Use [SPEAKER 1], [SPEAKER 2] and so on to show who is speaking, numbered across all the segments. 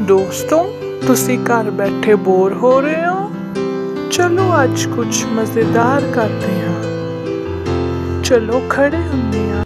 [SPEAKER 1] दोस्तों, तुसी घर बैठे बोर हो रहे हो? चलो आज कुछ मजेदार करते हैं। चलो खड़े होने हैं।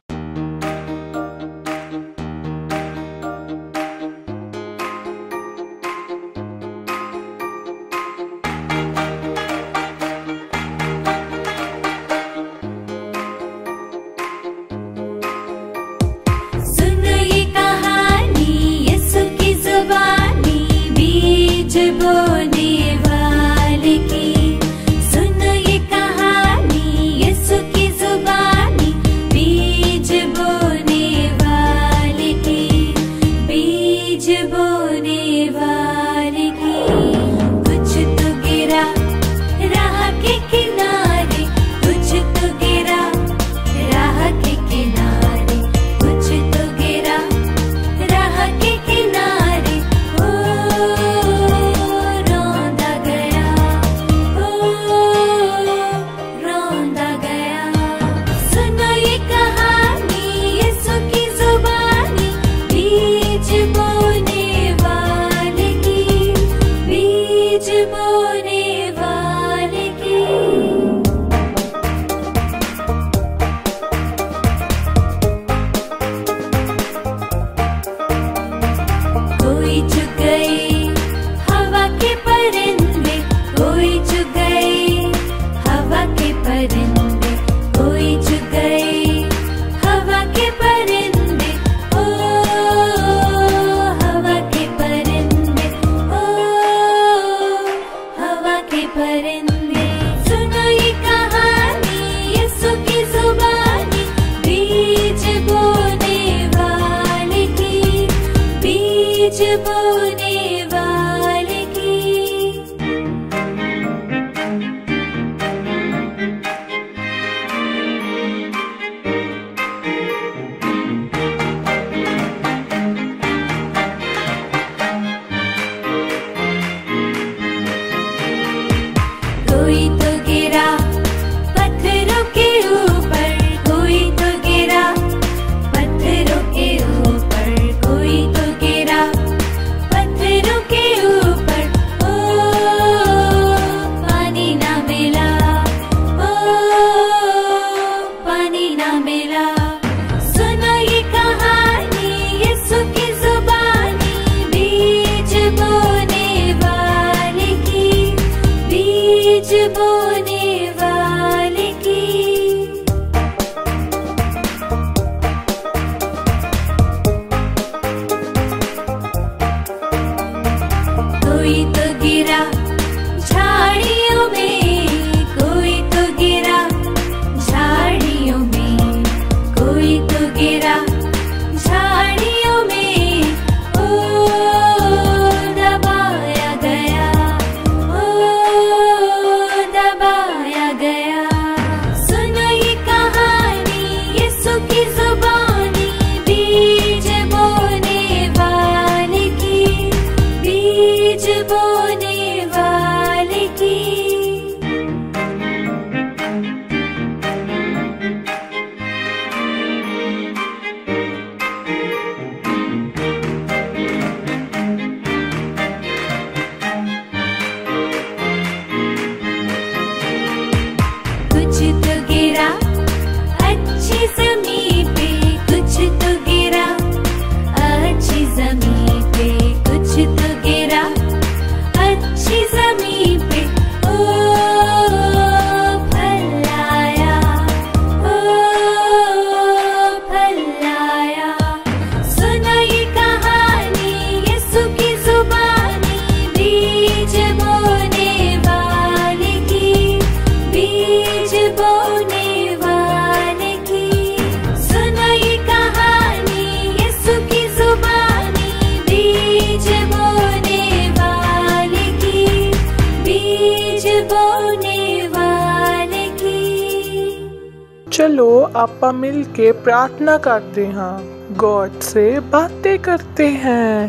[SPEAKER 1] चलो आपा मिल के प्रार्थना करते हैं, गॉड से बातें करते हैं।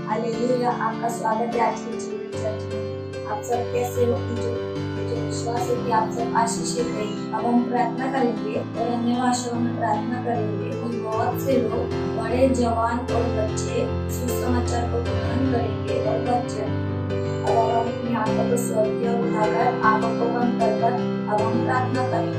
[SPEAKER 2] हालेलुया, आपका स्वागत है आज की जीवन चर्च में। आप सब कैसे हो? विश्वास है कि आप सब आशीषित हैं। अब हम प्रार्थना करेंगे और अन्य भाषाओं में प्रार्थना करेंगे। कुछ बहुत से लोग, बड़े, जवान और बच्चे सुसमाचार को ग्रहण करेंगे और बच्चे। अब हम अपनी आंखों को स्वर्गीय उठाकर आंखों को बंद कर अब हम प्रार्थना करेंगे।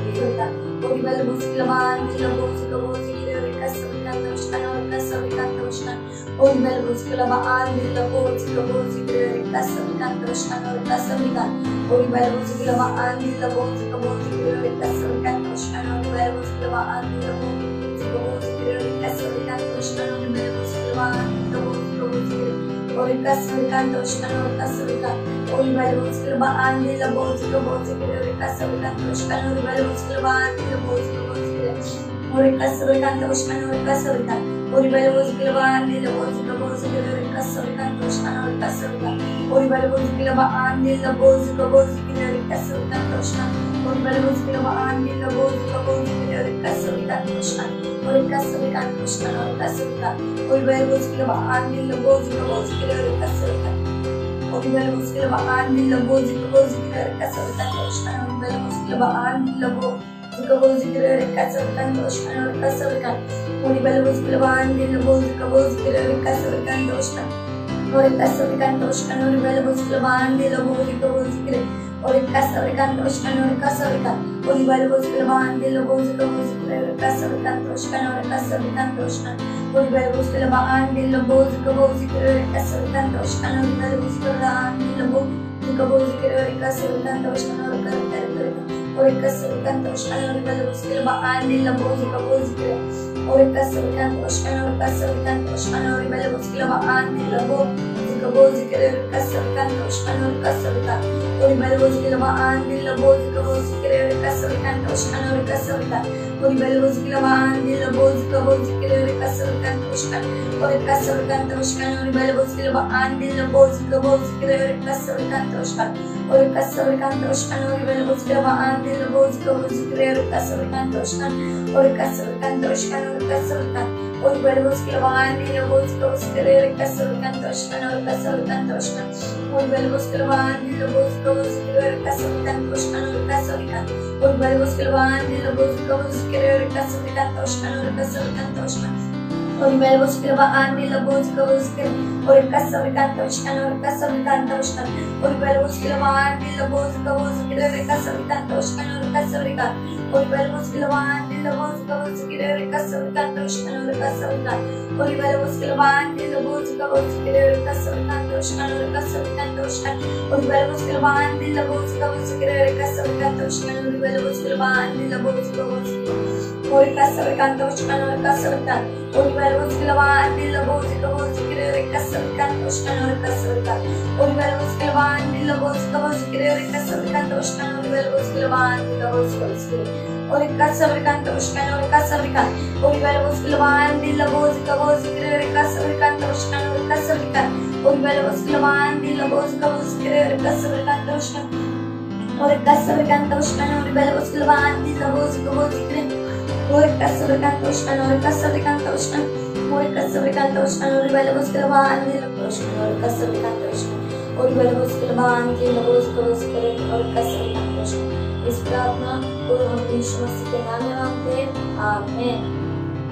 [SPEAKER 2] इस प्रार्थना को हम यीशु मसीह के नाम में मांगते हैं, आमीन।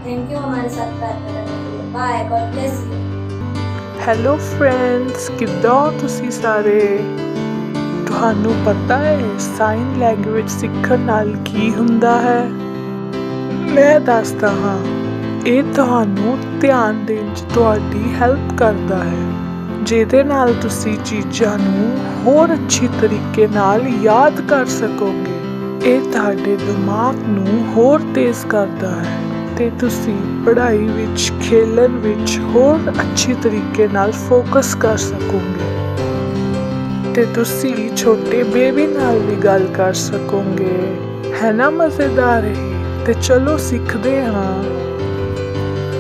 [SPEAKER 2] थैंक यू हमारे साथ प्रार्थना करने के लिए। Bye, God bless you.
[SPEAKER 1] Hello friends, किद्दां तुसी सारे? ਤੁਹਾਨੂੰ ਪਤਾ ਹੈ ਸਾਈਨ ਲੈਂਗੁਏਜ ਸਿੱਖਣ ਨਾਲ ਕੀ ਹੁੰਦਾ ਹੈ? ਮੈਂ ਦੱਸਦਾ ਹਾਂ। ਇਹ ਤੁਹਾਨੂੰ ਧਿਆਨ ਦੇਣ 'ਚ ਤੁਹਾਡੀ ਹੈਲਪ ਕਰਦਾ ਹੈ, ਜਿਹਦੇ ਨਾਲ ਤੁਸੀਂ ਚੀਜ਼ਾਂ ਨੂੰ ਹੋਰ ਅੱਛੀ ਤਰੀਕੇ ਨਾਲ ਯਾਦ ਕਰ ਸਕੋਗੇ। ਇਹ ਤੁਹਾਡੇ ਦਿਮਾਗ ਨੂੰ ਹੋਰ ਤੇਜ਼ ਕਰਦਾ ਹੈ ਤੇ ਤੁਸੀਂ ਪੜ੍ਹਾਈ ਵਿੱਚ, ਖੇਲਣ ਵਿੱਚ ਹੋਰ ਅੱਛੀ ਤਰੀਕੇ ਨਾਲ ਫੋਕਸ ਕਰ ਸਕੋਗੇ ਤੇ ਤੁਸੀਂ ਛੋਟੇ ਬੇਬੀ ਨਾਲ ਵੀ ਗੱਲ ਕਰ ਸਕੋਗੇ। ਹੈ ਨਾ ਮਜ਼ੇਦਾਰ ਇਹ? ਤੇ ਚਲੋ ਸਿੱਖਦੇ ਹਾਂ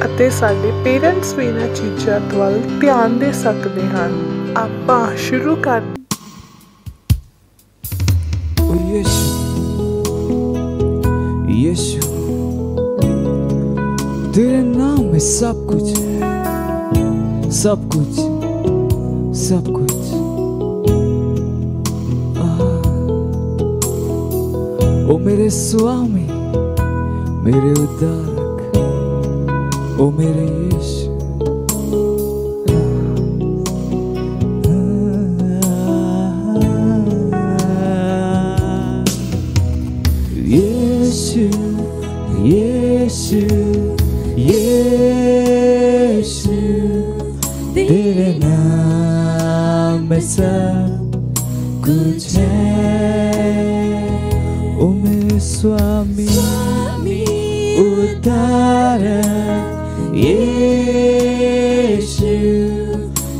[SPEAKER 1] ਅਤੇ ਸਾਡੇ ਪੇਰੈਂਟਸ ਵੀ ਇਹਨਾਂ ਚੀਜ਼ਾਂ ਵੱਲ ਧਿਆਨ ਦੇ ਸਕਦੇ ਹਨ। ਆਪਾਂ ਸ਼ੁਰੂ ਕਰ।
[SPEAKER 3] यीशु, तेरे नाम में सब कुछ है, सब कुछ, सब कुछ। ओ मेरे स्वामी, मेरे उद्धारक, ओ मेरे यीशु। यीशु यीशु यीशु, तेरे नाम में सब कुछ है। ओ मेरे स्वामी, उद्धारक यीशु,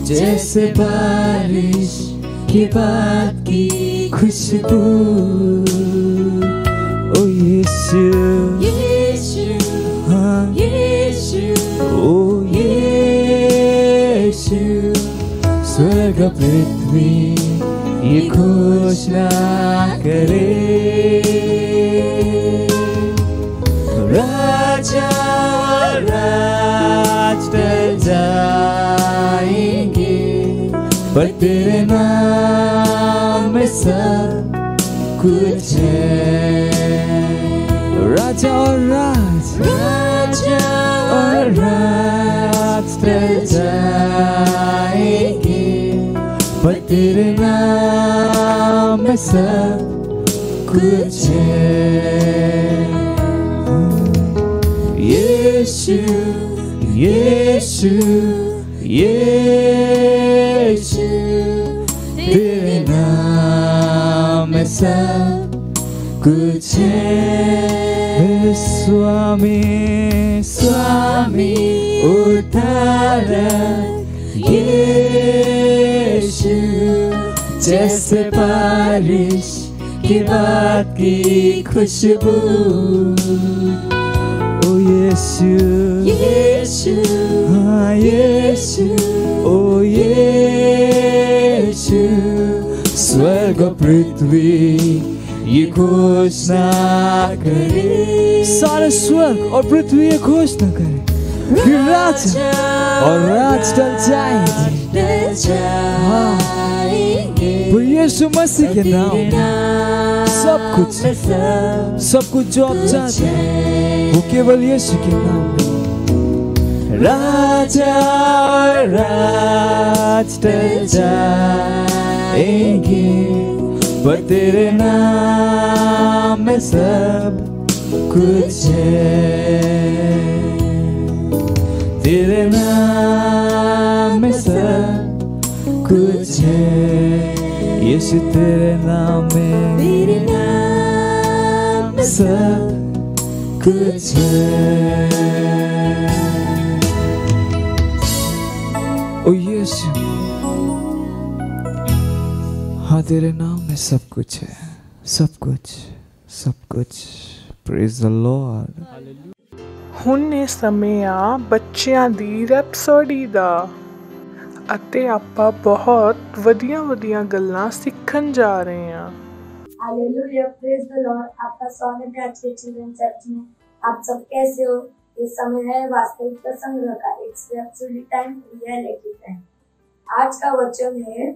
[SPEAKER 3] जैसे बारिश के बाद की खुशबू। ओ यीशु यीशु, हाँ यीशु, ओ यीशु, स्वर्ग पृथ्वी ये घोषणा करे, राजा राज टल जाएंगे, पर तेरे नाम में सब कुछ है। राजा और राज, राजा और राज टल जाएंगे, पर तेरे नाम में सब कुछ है। यीशु यीशु यीशु, तेरे नाम में सब कुछ है। मेरे स्वामी स्वामी उद्धारक यीशु, जैसे बारिश की बाद की खुशबू। ओ यीशु यीशु, हाँ यीशु, ओ यीशु, स्वर्ग पृथ्वी ये घोषणा करे, सारे स्वर्ग और पृथ्वी ये घोषणा करे कि राजा और राज टल जाएंगे, वो यीशु मसीह के नाम सब कुछ जो आप चाहते हैं वो केवल यीशु के नाम में। राजा और राज टल जाएंगे, पर तेरे नाम में सब कुछ है। तेरे नाम में सब कुछ है। यीशु तेरे नाम में सब कुछ है। ओ यीशु, हाँ तेरे नाम में सब कुछ है, सब कुछ। Praise the Lord.
[SPEAKER 1] ਹੁਣ ਇਹ ਸਮੇਂ ਆ ਬੱਚਿਆਂ ਦੀ ਰੈਪਸੋਡੀ ਦਾ ਅਤੇ ਆਪਾਂ ਬਹੁਤ ਵਧੀਆ ਗੱਲਾਂ ਸਿੱਖਣ ਜਾ ਰਹੇ ਹਾਂ।
[SPEAKER 2] Hallelujah, praise the Lord. आपका स्वागत है आज के चिल्ड्रन चर्च में। आप सब कैसे हो? ये समय है वास्तविकता संग्रह का, it's rhapsody time, reality time. आज का वचन है,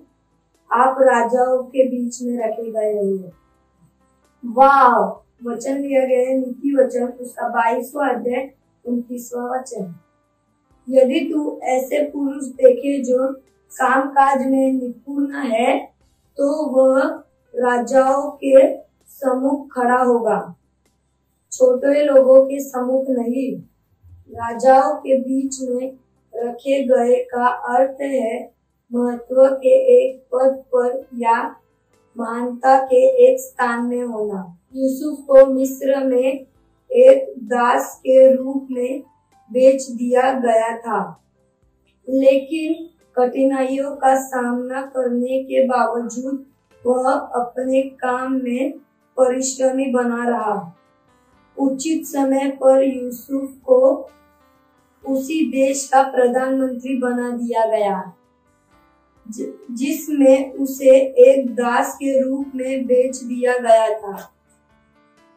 [SPEAKER 2] आप राजाओं के बीच में रखे गए हो। वाह! वचन दिया गया है नीति वचन, उसका 22वां अध्याय 29वां वचन। यदि तू ऐसे पुरुष देखे जो काम काज में निपुण है, तो वह राजाओं के सम्मुख खड़ा होगा, छोटे लोगों के सम्मुख नहीं। राजाओं के बीच में रखे गए का अर्थ है महत्व के एक पद पर या महानता के एक स्थान में होना। यूसुफ को मिस्र में एक दास के रूप में बेच दिया गया था, लेकिन कठिनाइयों का सामना करने के बावजूद वह अपने काम में परिश्रमी बना रहा। उचित समय पर यूसुफ को उसी देश का प्रधानमंत्री बना दिया गया जिसमें उसे एक दास के रूप में बेच दिया गया था।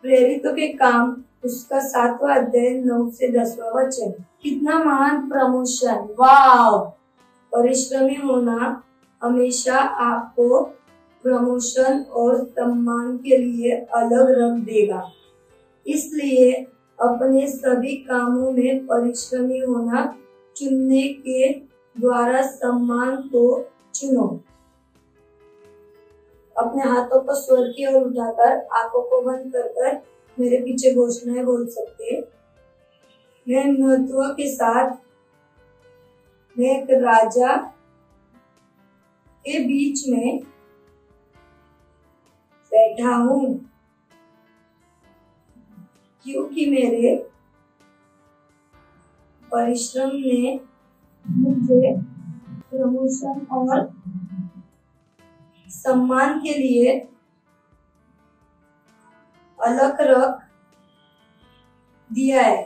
[SPEAKER 2] प्रेरितों के काम, उसका 7वां अध्याय 9 से 10वां वचन। कितना महान प्रमोशन! वाव! परिश्रमी होना हमेशा आपको प्रमोशन और सम्मान के लिए अलग रख देगा। इसलिए अपने सभी कामों में परिश्रमी होना चुनने के द्वारा सम्मान को चुनो। अपने हाथों को स्वर की ओर उठाकर आंखों को बंद कर मेरे पीछे घोषणाएं बोल सकते। मैं महत्व के साथ मैं एक राजा के बीच में बैठा हूँ, क्योंकि मेरे परिश्रम ने मुझे प्रमोशन और सम्मान के लिए अलग रख दिया है।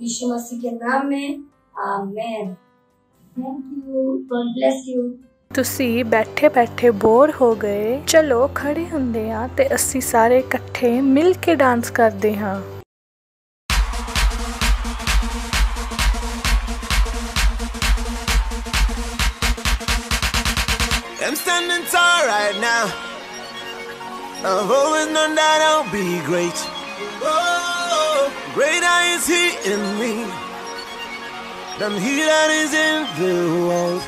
[SPEAKER 2] यीशु मसीह के नाम में आमेन। Thank you, God bless you.
[SPEAKER 1] ਤੁਸੀਂ ਬੈਠੇ ਬੈਠੇ ਬੋਰ ਹੋ ਗਏ? ਚਲੋ ਖੜੇ ਹੁੰਦੇ ਆ ਤੇ ਅਸੀਂ ਸਾਰੇ ਇਕੱਠੇ ਮਿਲ ਕੇ ਡਾਂਸ ਕਰਦੇ ਹਾਂ।
[SPEAKER 4] I'm standing tall right now. I've always known that I'll be great. Oh, greater is He in me than he that is in the world.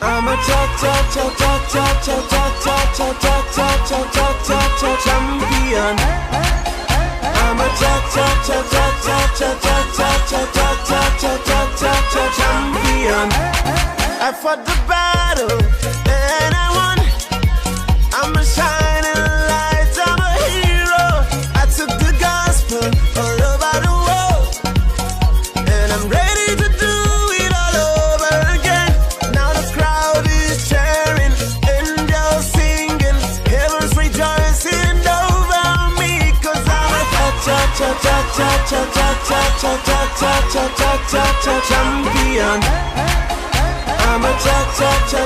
[SPEAKER 4] I'm a champion. I'm a champion. I fought the battle and I won. I'm a shining light, I'm a hero. I took the gospel all over the world, and I'm ready to do it all over again. Now the crowd is cheering, angels singing, heaven's rejoicing over me, 'cause I'm a champion. I'm a champion.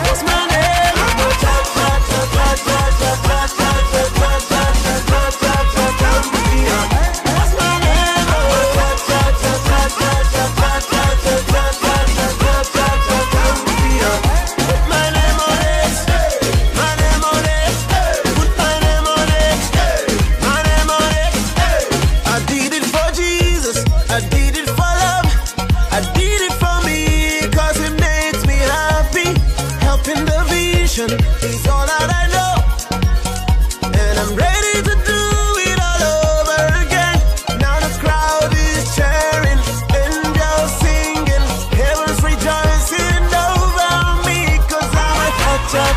[SPEAKER 4] What's my name? I'm a champion. What's my name? Champion. Put my name on it. My name on it. Put my name on it. My name on it. I did it for Jesus. I did it for love. I did it for me, 'cause it makes me happy. Helping the vision is all that I know, and I'm ready to do it all over again. Now the crowd is cheering, angels singing, heaven's rejoicing over me, 'cause I'm a champion.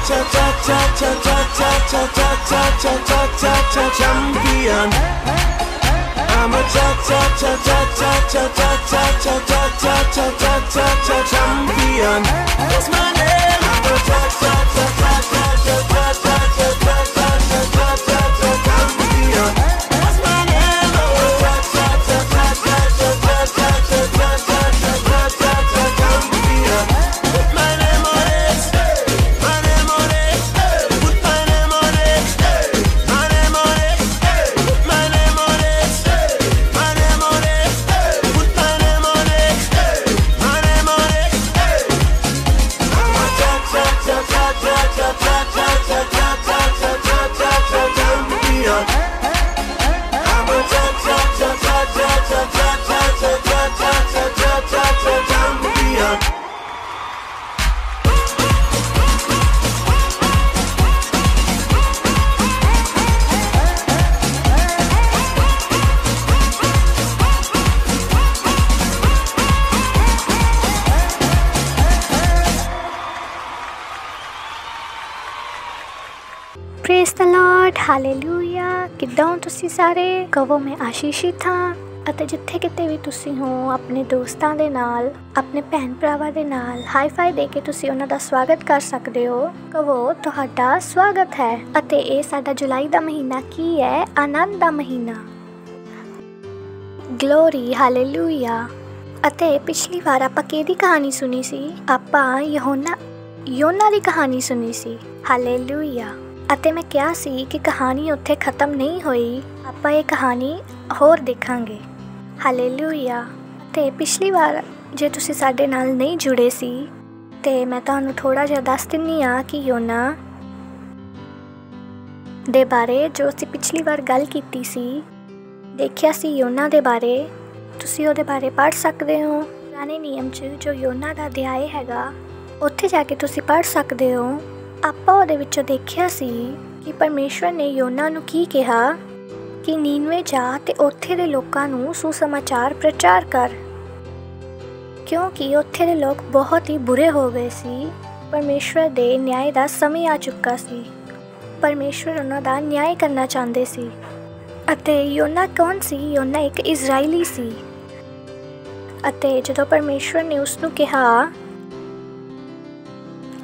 [SPEAKER 4] I'm a champion. What's my name? I'm a champion. What's my name? Champion. Put my name on it. My name on it. Put my name on it. My name on it. Put my name on it. My name on it. Put my name on it. My name on it. I'm a champion. I'm a champion.
[SPEAKER 5] Praise the Lord, hallelujah. किद्दां हो तुसीं सारे? कहो मैं आशीषित हाँ। ਅਤੇ ਜਿੱਥੇ ਕਿਤੇ ਵੀ ਤੁਸੀਂ ਹੋ, ਆਪਣੇ ਦੋਸਤਾਂ ਦੇ ਨਾਲ, ਆਪਣੇ ਭੈਣ ਭਰਾਵਾਂ ਦੇ ਨਾਲ ਹਾਈ ਫਾਈ ਦੇ ਕੇ ਤੁਸੀਂ ਉਹਨਾਂ ਦਾ ਸਵਾਗਤ ਕਰ ਸਕਦੇ ਹੋ। ਕਹੋ ਤੁਹਾਡਾ ਸਵਾਗਤ ਹੈ। ਅਤੇ ਇਹ ਸਾਡਾ ਜੁਲਾਈ ਦਾ ਮਹੀਨਾ ਕੀ ਹੈ? ਆਨੰਦ ਦਾ ਮਹੀਨਾ। Glory, hallelujah. ਅਤੇ ਪਿਛਲੀ ਵਾਰ ਆਪਾਂ ਕਿਹਦੀ ਕਹਾਣੀ ਸੁਣੀ ਸੀ? ਆਪਾਂ ਯੋਨਾ ਦੀ ਕਹਾਣੀ ਸੁਣੀ ਸੀ। ਹਾਲੇਲੂਇਆ। ਅਤੇ ਮੈਂ ਕਿਹਾ ਸੀ ਕਿ ਕਹਾਣੀ ਉੱਥੇ ਖਤਮ ਨਹੀਂ ਹੋਈ, ਆਪਾਂ ਇਹ ਕਹਾਣੀ ਹੋਰ ਦੇਖਾਂਗੇ। ਹਾਲੇਲੂਇਆ। ਅਤੇ ਪਿਛਲੀ ਵਾਰ ਜੇ ਤੁਸੀਂ ਸਾਡੇ ਨਾਲ ਨਹੀਂ ਜੁੜੇ ਸੀ ਤੇ ਮੈਂ ਤੁਹਾਨੂੰ ਥੋੜ੍ਹਾ ਜਿਹਾ ਦੱਸ ਦਿੰਦੀ ਹਾਂ ਕਿ ਯੋਨਾ ਦੇ ਬਾਰੇ ਜੋ ਅਸੀਂ ਪਿਛਲੀ ਵਾਰ ਗੱਲ ਕੀਤੀ ਸੀ, ਦੇਖਿਆ ਸੀ ਯੋਨਾ ਦੇ ਬਾਰੇ। ਤੁਸੀਂ ਉਹਦੇ ਬਾਰੇ ਪੜ੍ਹ ਸਕਦੇ ਹੋ ਪੁਰਾਣੇ ਨਿਯਮ 'ਚ, ਜੋ ਯੋਨਾ ਦਾ ਅਧਿਆਇ ਹੈਗਾ ਉੱਥੇ ਜਾ ਕੇ ਤੁਸੀਂ ਪੜ੍ਹ ਸਕਦੇ ਹੋ। ਆਪਾਂ ਉਹਦੇ ਵਿੱਚੋਂ ਦੇਖਿਆ ਸੀ ਕਿ ਪਰਮੇਸ਼ਵਰ ਨੇ ਯੋਨਾ ਨੂੰ ਕੀ ਕਿਹਾ ਕਿ ਨੀਨਵੇ ਜਾ ਤੇ ਉੱਥੇ ਦੇ ਲੋਕਾਂ ਨੂੰ ਸੁਸਮਾਚਾਰ ਪ੍ਰਚਾਰ ਕਰ, ਕਿਉਂਕਿ ਉੱਥੇ ਦੇ ਲੋਕ ਬਹੁਤ ਹੀ ਬੁਰੇ ਹੋ ਗਏ ਸੀ। ਪਰਮੇਸ਼ਵਰ ਦੇ ਨਿਆਂ ਦਾ ਸਮੇਂ ਆ ਚੁੱਕਾ ਸੀ। ਪਰਮੇਸ਼ਵਰ ਉਹਨਾਂ ਦਾ ਨਿਆਂ ਕਰਨਾ ਚਾਹੁੰਦੇ ਸੀ। ਅਤੇ ਯੋਨਾ ਕੌਣ ਸੀ? ਯੋਨਾ ਇੱਕ ਇਜ਼ਰਾਈਲੀ ਸੀ। ਅਤੇ ਜਦੋਂ ਪਰਮੇਸ਼ਵਰ ਨੇ ਉਸ ਨੂੰ ਕਿਹਾ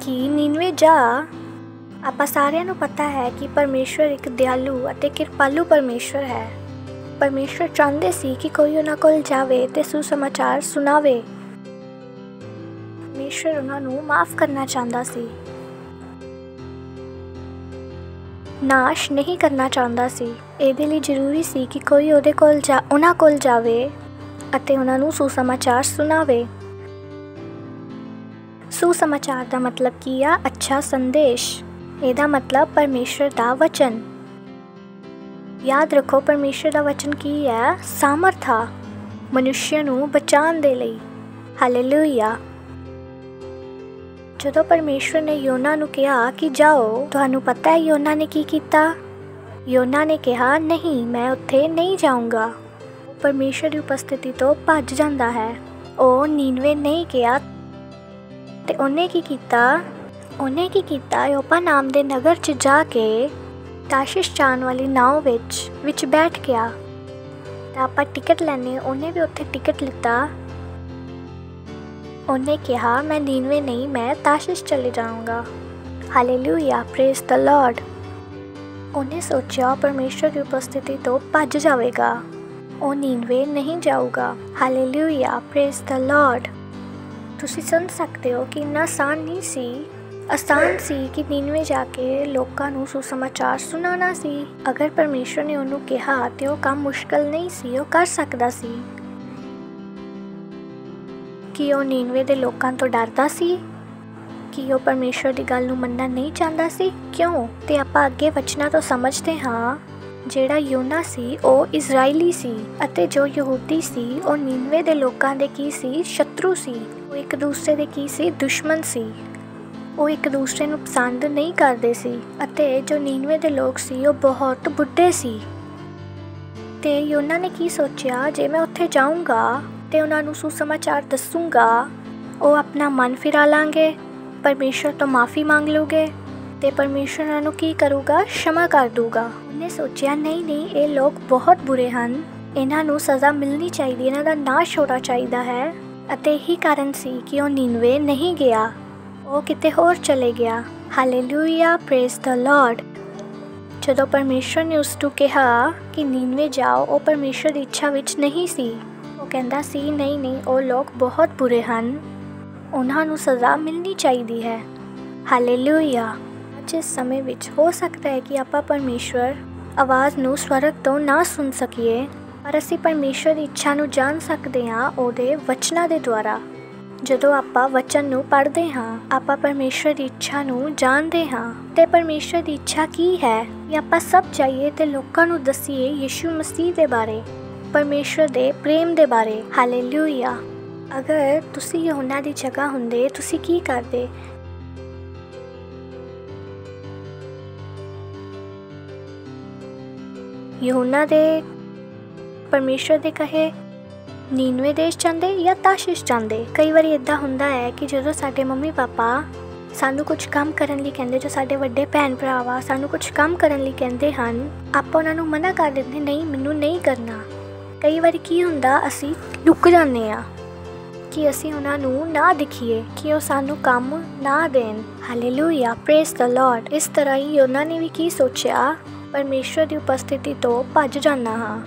[SPEAKER 5] ਕਿ ਨੀਨਵੇ ਜਾ, ਆਪਾਂ ਸਾਰਿਆਂ ਨੂੰ ਪਤਾ ਹੈ ਕਿ ਪਰਮੇਸ਼ਵਰ ਇੱਕ ਦਿਆਲੂ ਅਤੇ ਕਿਰਪਾਲੂ ਪਰਮੇਸ਼ਵਰ ਹੈ। ਪਰਮੇਸ਼ਵਰ ਚਾਹੁੰਦੇ ਸੀ ਕਿ ਕੋਈ ਉਹਨਾਂ ਕੋਲ ਜਾਵੇ ਤੇ ਸੁਸਮਾਚਾਰ ਸੁਣਾਵੇ। ਪਰਮੇਸ਼ਵਰ ਉਹਨਾਂ ਨੂੰ ਮਾਫ ਕਰਨਾ ਚਾਹੁੰਦਾ ਸੀ, ਨਾਸ਼ ਨਹੀਂ ਕਰਨਾ ਚਾਹੁੰਦਾ ਸੀ। ਇਹਦੇ ਲਈ ਜ਼ਰੂਰੀ ਸੀ ਕਿ ਕੋਈ ਉਹਨਾਂ ਕੋਲ ਜਾਵੇ ਅਤੇ ਉਹਨਾਂ ਨੂੰ ਸੁਸਮਾਚਾਰ ਸੁਣਾਵੇ। ਸੁਸਮਾਚਾਰ ਦਾ ਮਤਲਬ ਕੀ ਆ? ਅੱਛਾ ਸੰਦੇਸ਼। ਇਹਦਾ ਮਤਲਬ ਪਰਮੇਸ਼ਵਰ ਦਾ ਵਚਨ। ਯਾਦ ਰੱਖੋ, ਪਰਮੇਸ਼ਵਰ ਦਾ ਵਚਨ ਕੀ ਹੈ? ਸਾਮਰਥ ਆ ਮਨੁੱਖ ਨੂੰ ਬਚਾਉਣ ਦੇ ਲਈ। ਹਾਲੇਲੂਇਆ। ਜਦੋਂ ਪਰਮੇਸ਼ਵਰ ਨੇ ਯੋਨਾ ਨੂੰ ਕਿਹਾ ਕਿ ਜਾਓ, ਤੁਹਾਨੂੰ ਪਤਾ ਹੈ ਯੋਨਾ ਨੇ ਕੀ ਕੀਤਾ? ਯੋਨਾ ਨੇ ਕਿਹਾ ਨਹੀਂ, ਮੈਂ ਉੱਥੇ ਨਹੀਂ ਜਾਊਂਗਾ। ਪਰਮੇਸ਼ਵਰ ਦੀ ਉਪਸਥਿਤੀ ਤੋਂ ਭੱਜ ਜਾਂਦਾ ਹੈ। ਉਹ ਨੀਨਵੇ ਨਹੀਂ ਗਿਆ। ਤੇ ਉਹਨੇ ਕੀ ਕੀਤਾ? ਯੋਪਾ ਨਾਮ ਦੇ ਨਗਰ 'ਚ ਜਾ ਕੇ ਤਾਸ਼ਿਸ਼ ਜਾਣ ਵਾਲੀ ਨਾਉ ਵਿੱਚ ਬੈਠ ਗਿਆ। ਤਾਂ ਆਪਾਂ ਟਿਕਟ ਲੈਣੇ, ਉਹਨੇ ਵੀ ਉੱਥੇ ਟਿਕਟ ਲਿੱਤਾ। ਉਹਨੇ ਕਿਹਾ ਮੈਂ ਨੀਨਵੇ ਨਹੀਂ, ਮੈਂ ਤਾਸ਼ਿਸ਼ ਚਲੇ ਜਾਊਂਗਾ। Hallelujah, praise the Lord. ਉਹਨੇ ਸੋਚਿਆ ਪਰਮੇਸ਼ਵਰ ਦੀ ਉਪਸਥਿਤੀ ਤੋਂ ਭੱਜ ਜਾਵੇਗਾ, ਉਹ ਨੀਨਵੇ ਨਹੀਂ ਜਾਊਗਾ। Hallelujah, praise the Lord. ਤੁਸੀਂ ਸੁਣ ਸਕਦੇ ਹੋ ਕਿ ਇੰਨਾ ਆਸਾਨ ਨਹੀਂ ਸੀ। ਆਸਾਨ ਸੀ ਕਿ ਨੀਨਵੇ ਜਾ ਕੇ ਲੋਕਾਂ ਨੂੰ ਸੁਸਮਾਚਾਰ ਸੁਣਾਉਣਾ ਸੀ। ਅਗਰ ਪਰਮੇਸ਼ਵਰ ਨੇ ਉਹਨੂੰ ਕਿਹਾ ਤੇ ਉਹ ਕੰਮ ਮੁਸ਼ਕਲ ਨਹੀਂ ਸੀ, ਉਹ ਕਰ ਸਕਦਾ ਸੀ। ਕਿ ਉਹ ਨੀਨਵੇ ਦੇ ਲੋਕਾਂ ਤੋਂ ਡਰਦਾ ਸੀ? ਕਿ ਉਹ ਪਰਮੇਸ਼ਵਰ ਦੀ ਗੱਲ ਨੂੰ ਮੰਨਣਾ ਨਹੀਂ ਚਾਹੁੰਦਾ ਸੀ? ਕਿਉਂ? ਤੇ ਆਪਾਂ ਅੱਗੇ ਵਚਨਾਂ ਤੋਂ ਸਮਝਦੇ ਹਾਂ ਜਿਹੜਾ ਯੋਨਾ ਸੀ ਉਹ ਇਜ਼ਰਾਈਲੀ ਸੀ ਅਤੇ ਜੋ ਯਹੂਦੀ ਸੀ ਉਹ ਨੀਨਵੇ ਦੇ ਲੋਕਾਂ ਦੇ ਕੀ ਸੀ? ਸ਼ਤਰੂ ਸੀ। ਉਹ ਇੱਕ ਦੂਸਰੇ ਦੇ ਕੀ ਸੀ? ਦੁਸ਼ਮਣ ਸੀ। ਉਹ ਇੱਕ ਦੂਸਰੇ ਨੂੰ ਪਸੰਦ ਨਹੀਂ ਕਰਦੇ ਸੀ। ਅਤੇ ਜੋ ਨੀਨਵੇ ਦੇ ਲੋਕ ਸੀ ਉਹ ਬਹੁਤ ਬੁੱਢੇ ਸੀ। ਤੇ ਯੋਨਾ ਨੇ ਕੀ ਸੋਚਿਆ? ਜੇ ਮੈਂ ਉੱਥੇ ਜਾਊਂਗਾ ਤੇ ਉਹਨਾਂ ਨੂੰ ਸੁਸਮਾਚਾਰ ਦੱਸੂਗਾ, ਉਹ ਆਪਣਾ ਮਨ ਫਿਰਾ ਲਾਂਗੇ, ਪਰਮੇਸ਼ਵਰ ਤੋਂ ਮਾਫੀ ਮੰਗ ਲੂਗੇ ਤੇ ਪਰਮੇਸ਼ਵਰ ਉਹਨਾਂ ਨੂੰ ਕੀ ਕਰੂਗਾ? क्षमा ਕਰ ਦੂਗਾ। ਉਹਨੇ ਸੋਚਿਆ ਨਹੀਂ, ਇਹ ਲੋਕ ਬਹੁਤ ਬੁਰੇ ਹਨ, ਇਹਨਾਂ ਨੂੰ ਸਜ਼ਾ ਮਿਲਣੀ ਚਾਹੀਦੀ, ਇਹਨਾਂ ਦਾ ਨਾਸ਼ ਹੋਣਾ ਚਾਹੀਦਾ ਹੈ। ਅਤੇ ਇਹੀ ਕਾਰਨ ਸੀ ਕਿ ਉਹ ਨੀਨਵੇ ਨਹੀਂ ਗਿਆ, ਉਹ ਕਿਤੇ ਹੋਰ ਚਲੇ ਗਿਆ। Hallelujah, praise the Lord. ਜਦੋਂ ਪਰਮੇਸ਼ਵਰ ਨੇ ਉਸ ਨੂੰ ਕਿਹਾ ਕਿ ਨੀਨਵੇ ਜਾਓ, ਉਹ ਪਰਮੇਸ਼ਵਰ ਦੀ ਇੱਛਾ ਵਿੱਚ ਨਹੀਂ ਸੀ। ਉਹ ਕਹਿੰਦਾ ਸੀ ਨਹੀਂ, ਉਹ ਲੋਕ ਬਹੁਤ ਬੁਰੇ ਹਨ, ਉਹਨਾਂ ਨੂੰ ਸਜ਼ਾ ਮਿਲਣੀ ਚਾਹੀਦੀ ਹੈ। ਹਾਲੇਲੂਇਆ। ਅੱਜ ਇਸ ਸਮੇਂ ਵਿੱਚ ਹੋ ਸਕਦਾ ਹੈ ਕਿ ਆਪਾਂ ਪਰਮੇਸ਼ਵਰ ਆਵਾਜ਼ ਨੂੰ ਸਵਰਗ ਤੋਂ ਨਾ ਸੁਣ ਸਕੀਏ, ਪਰ ਅਸੀਂ ਪਰਮੇਸ਼ਵਰ ਦੀ ਇੱਛਾ ਨੂੰ ਜਾਣ ਸਕਦੇ ਹਾਂ ਉਹਦੇ ਵਚਨਾਂ ਦੇ ਦੁਆਰਾ। ਜਦੋਂ ਆਪਾਂ ਵਚਨ ਨੂੰ ਪੜ੍ਹਦੇ ਹਾਂ, ਆਪਾਂ ਪਰਮੇਸ਼ਵਰ ਦੀ ਇੱਛਾ ਨੂੰ ਜਾਣਦੇ ਹਾਂ। ਤੇ ਪਰਮੇਸ਼ਵਰ ਦੀ ਇੱਛਾ ਕੀ ਹੈ? ਕਿ ਆਪਾਂ ਸਭ ਜਾਈਏ ਤੇ ਲੋਕਾਂ ਨੂੰ ਦੱਸੀਏ ਯਿਸੂ ਮਸੀਹ ਦੇ ਬਾਰੇ, ਪਰਮੇਸ਼ਵਰ ਦੇ ਪ੍ਰੇਮ ਦੇ ਬਾਰੇ। ਹਾਲੇਲੂਇਆ। ਅਗਰ ਤੁਸੀਂ ਯਹੋਨਾ ਦੀ ਜਗ੍ਹਾ ਹੁੰਦੇ, ਤੁਸੀਂ ਕੀ ਕਰਦੇ? ਯਹੋਨਾ ਦੇ ਪਰਮੇਸ਼ਵਰ ਦੇ ਕਹੇ ਨੀਨਵੇ ਦੇਸ਼ ਜਾਂਦੇ ਜਾਂ ਤਾਸ਼ਿਸ਼ ਜਾਂਦੇ? ਕਈ ਵਾਰੀ ਇੱਦਾਂ ਹੁੰਦਾ ਹੈ ਕਿ ਜਦੋਂ ਸਾਡੇ ਮੰਮੀ ਪਾਪਾ ਸਾਨੂੰ ਕੁਝ ਕੰਮ ਕਰਨ ਲਈ ਕਹਿੰਦੇ, ਜੋ ਸਾਡੇ ਵੱਡੇ ਭੈਣ ਭਰਾ ਵਾ ਸਾਨੂੰ ਕੁਝ ਕੰਮ ਕਰਨ ਲਈ ਕਹਿੰਦੇ ਹਨ, ਆਪਾਂ ਉਹਨਾਂ ਨੂੰ ਮਨਾ ਕਰ ਦਿੰਦੇ, ਨਹੀਂ ਮੈਨੂੰ ਨਹੀਂ ਕਰਨਾ। ਕਈ ਵਾਰੀ ਕੀ ਹੁੰਦਾ, ਅਸੀਂ ਲੁਕ ਜਾਂਦੇ ਹਾਂ ਕਿ ਅਸੀਂ ਉਹਨਾਂ ਨੂੰ ਨਾ ਦਿਖੀਏ, ਕਿ ਉਹ ਸਾਨੂੰ ਕੰਮ ਨਾ ਦੇਣ। Hallelujah, praise the Lord. ਇਸ ਤਰ੍ਹਾਂ ਹੀ ਉਹਨਾਂ ਨੇ ਵੀ ਕੀ ਸੋਚਿਆ? ਪਰਮੇਸ਼ਵਰ ਦੀ ਉਪਸਥਿਤੀ ਤੋਂ ਭੱਜ ਜਾਣਾ ਹਾਂ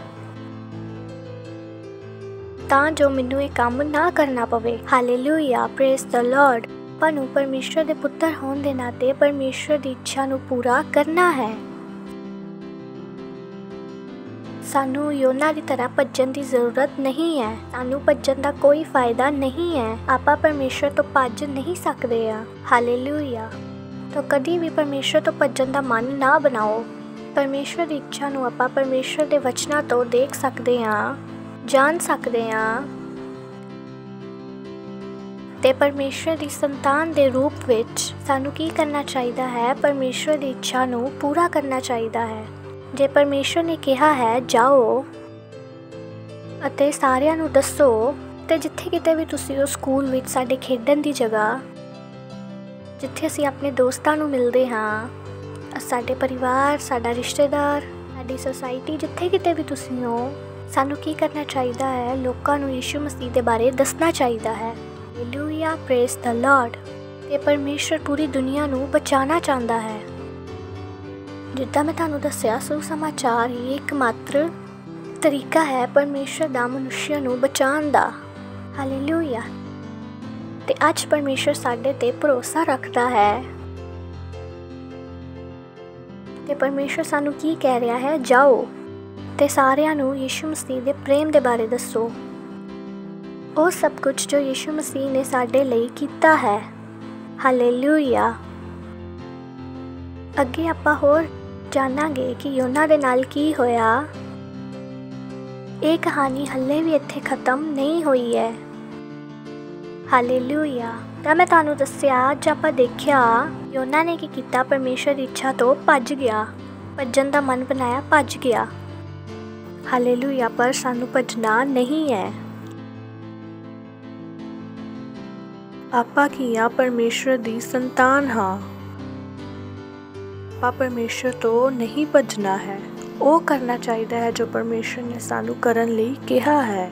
[SPEAKER 5] ਤਾਂ ਜੋ ਮੈਨੂੰ ਇਹ ਕੰਮ ਨਾ ਕਰਨਾ ਪਵੇ। Hallelujah, praise the Lord. ਆਪਾਂ ਨੂੰ ਪਰਮੇਸ਼ਵਰ ਦੇ ਪੁੱਤਰ ਹੋਣ ਦੇ ਨਾਤੇ ਪਰਮੇਸ਼ਵਰ ਦੀ ਇੱਛਾ ਨੂੰ ਪੂਰਾ ਕਰਨਾ ਹੈ। ਸਾਨੂੰ ਯੋਨਾ ਦੀ ਤਰ੍ਹਾਂ ਭੱਜਣ ਦੀ ਜ਼ਰੂਰਤ ਨਹੀਂ ਹੈ। ਸਾਨੂੰ ਭੱਜਣ ਦਾ ਕੋਈ ਫਾਇਦਾ ਨਹੀਂ ਹੈ। ਆਪਾਂ ਪਰਮੇਸ਼ਰ ਤੋਂ ਭੱਜ ਨਹੀਂ ਸਕਦੇ ਆ। ਹਾਲੇਲੂਇਆ। ਤਾਂ ਕਦੀ ਵੀ ਪਰਮੇਸ਼ਰ ਤੋਂ ਭੱਜਣ ਦਾ ਮਨ ਨਾ ਬਣਾਓ। ਪਰਮੇਸ਼ਰ ਦੀ ਇੱਛਾ ਨੂੰ ਆਪਾਂ ਪਰਮੇਸ਼ਰ ਦੇ ਵਚਨਾਂ ਤੋਂ ਦੇਖ ਸਕਦੇ ਹਾਂ, ਜਾਣ ਸਕਦੇ ਹਾਂ ਤੇ ਪਰਮੇਸ਼ਰ ਦੀ ਸੰਤਾਨ ਦੇ ਰੂਪ ਵਿੱਚ ਸਾਨੂੰ ਕੀ ਕਰਨਾ ਚਾਹੀਦਾ ਹੈ? ਪਰਮੇਸ਼ਰ ਦੀ ਇੱਛਾ ਨੂੰ ਪੂਰਾ ਕਰਨਾ ਚਾਹੀਦਾ ਹੈ। ਜੇ ਪਰਮੇਸ਼ਰ ਨੇ ਕਿਹਾ ਹੈ ਜਾਓ ਅਤੇ ਸਾਰਿਆਂ ਨੂੰ ਦੱਸੋ, ਤੇ ਜਿੱਥੇ ਕਿਤੇ ਵੀ ਤੁਸੀਂ ਹੋ, ਸਕੂਲ ਵਿੱਚ, ਸਾਡੇ ਖੇਡਣ ਦੀ ਜਗ੍ਹਾ, ਜਿੱਥੇ ਅਸੀਂ ਆਪਣੇ ਦੋਸਤਾਂ ਨੂੰ ਮਿਲਦੇ ਹਾਂ, ਸਾਡੇ ਪਰਿਵਾਰ, ਸਾਡਾ ਰਿਸ਼ਤੇਦਾਰ, ਸਾਡੀ ਸੁਸਾਇਟੀ, ਜਿੱਥੇ ਕਿਤੇ ਵੀ ਤੁਸੀਂ ਹੋ, ਸਾਨੂੰ ਕੀ ਕਰਨਾ ਚਾਹੀਦਾ ਹੈ? ਲੋਕਾਂ ਨੂੰ ਯਿਸੂ ਮਸੀਹ ਦੇ ਬਾਰੇ ਦੱਸਣਾ ਚਾਹੀਦਾ ਹੈ। Hallelujah, praise the Lord. ਤੇ ਪਰਮੇਸ਼ਰ ਪੂਰੀ ਦੁਨੀਆ ਨੂੰ ਬਚਾਉਣਾ ਚਾਹੁੰਦਾ ਹੈ। ਜਿੱਦਾਂ ਮੈਂ ਤੁਹਾਨੂੰ ਦੱਸਿਆ, ਸੁਸਮਾਚਾਰ ਹੀ ਇੱਕਮਾਤਰ ਤਰੀਕਾ ਹੈ ਪਰਮੇਸ਼ਰ ਦਾ ਮਨੁੱਖ ਨੂੰ ਬਚਾਉਣ ਦਾ। ਹਾਲੇਲੂਇਆ। ਤੇ ਅੱਜ ਪਰਮੇਸ਼ਰ ਸਾਡੇ ਤੇ ਭਰੋਸਾ ਰੱਖਦਾ ਹੈ ਤੇ ਪਰਮੇਸ਼ਰ ਸਾਨੂੰ ਕੀ ਕਹਿ ਰਿਹਾ ਹੈ? ਜਾਓ ਤੇ ਸਾਰਿਆਂ ਨੂੰ ਯਿਸੂ ਮਸੀਹ ਦੇ ਪ੍ਰੇਮ ਦੇ ਬਾਰੇ ਦੱਸੋ। ਉਹ ਸਭ ਕੁਝ ਜੋ ਯਿਸੂ ਮਸੀਹ ਨੇ ਸਾਡੇ ਲਈ ਕੀਤਾ ਹੈ। ਹਾਲੇਲੂਇਆ। ਅੱਗੇ ਆਪਾਂ ਹੋਰ ਜਾਣਾਂਗੇ ਕਿ ਯੋਨਾ ਦੇ ਨਾਲ ਕੀ ਹੋਇਆ। ਇਹ ਕਹਾਣੀ ਹੱਲੇ ਵੀ ਇੱਥੇ ਖਤਮ ਨਹੀਂ ਹੋਈ ਹੈ। ਹਾਲੇਲੂਇਆ। ਤਾਂ ਮੈਂ ਤੁਹਾਨੂੰ ਦੱਸਿਆ, ਅੱਜ ਆਪਾਂ ਦੇਖਿਆ ਯੋਨਾ ਨੇ ਕੀ ਕੀਤਾ। ਪਰਮੇਸ਼ਰ ਦੀ ਇੱਛਾ ਤੋਂ ਭੱਜ ਗਿਆ, ਭੱਜਣ ਦਾ ਮਨ ਬਣਾਇਆ, ਭੱਜ ਗਿਆ। ਹਾਲੇਲੂਇਆ। ਪਰ ਸਾਨੂੰ ਭੱਜਣਾ ਨਹੀਂ ਹੈ।
[SPEAKER 1] ਆਪਾਂ ਕੀ ਆ? ਪਰਮੇਸ਼ਰ ਦੀ ਸੰਤਾਨ ਹਾਂ। ਆਪਾਂ ਪਰਮੇਸ਼ਰ ਤੋਂ ਨਹੀਂ ਭੱਜਣਾ ਹੈ। ਉਹ ਕਰਨਾ ਚਾਹੀਦਾ ਹੈ ਜੋ ਪਰਮੇਸ਼ਰ ਨੇ ਸਾਨੂੰ ਕਰਨ ਲਈ ਕਿਹਾ ਹੈ।